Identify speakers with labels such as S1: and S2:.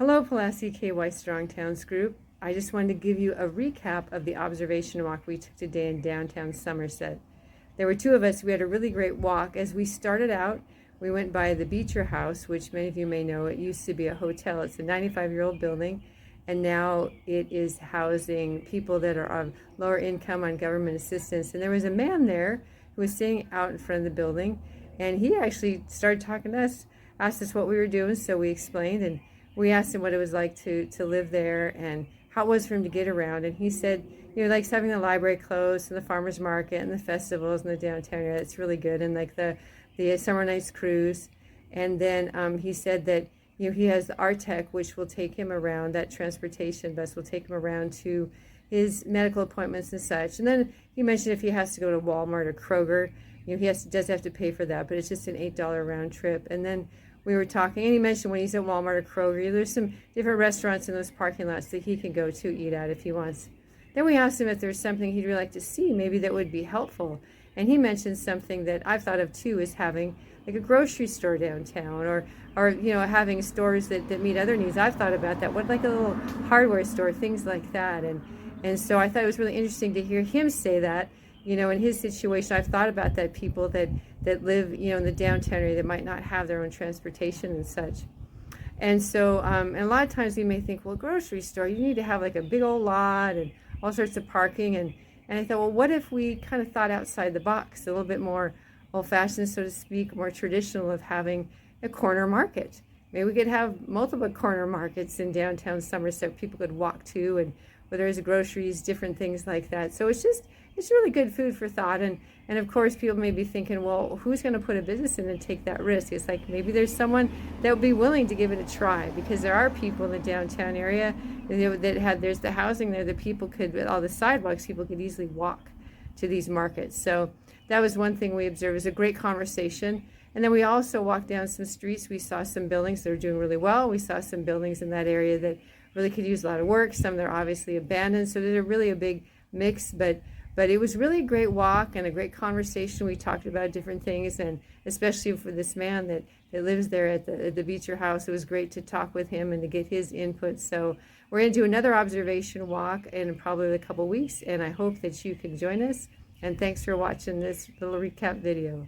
S1: Hello, Pulaski KY Strong Towns Group. I just wanted to give you a recap of the observation walk we took today in downtown Somerset. There were two of us. We had a really great walk. As we started out, we went by the Beecher House, which many of you may know. It used to be a hotel. It's a 95-year-old building, and now it is housing people that are of lower income on government assistance. And there was a man there who was sitting out in front of the building, and he actually started talking to us, asked us what we were doing, so we explained, and we asked him what it was like to live there and how it was for him to get around. And he said, he likes having the library closed and the farmer's market and the festivals in the downtown area. It's really good. And like the summer nights cruise. And then he said that, he has the Artec, which will take him around, that transportation bus will take him around to his medical appointments and such. And then he mentioned if he has to go to Walmart or Kroger, he does have to pay for that, but it's just an $8 round trip. And then we were talking, and he mentioned when he's at Walmart or Kroger, there's some different restaurants in those parking lots that he can go to eat at if he wants. Then we asked him if there's something he'd really like to see, maybe that would be helpful. And he mentioned something that I've thought of too, is having like a grocery store downtown, or having stores that meet other needs. I've thought about that. What, like a little hardware store, things like that. And so I thought it was really interesting to hear him say that. In his situation, I've thought about that, people that live, in the downtown area that might not have their own transportation and such. And so, and a lot of times we may think, well, grocery store, you need to have like a big old lot and all sorts of parking. And I thought, well, what if we kind of thought outside the box, a little bit more old-fashioned, so to speak, more traditional, of having a corner market. Maybe we could have multiple corner markets in downtown Somerset people could walk to, and where there's groceries, different things like that. So it's really good food for thought. And of course, people may be thinking, well, who's going to put a business in and take that risk? It's like maybe there's someone that would be willing to give it a try, because there are people in the downtown area there's the housing there that people could, with all the sidewalks, people could easily walk to these markets. So that was one thing we observed. It was a great conversation. And then we also walked down some streets. We saw some buildings that are doing really well. We saw some buildings in that area that really could use a lot of work. Some that are obviously abandoned. So there's really a big mix, but it was really a great walk and a great conversation. We talked about different things, and especially for this man that lives there at the Beecher House, it was great to talk with him and to get his input. So we're going to do another observation walk in probably a couple weeks, and I hope that you can join us. And thanks for watching this little recap video.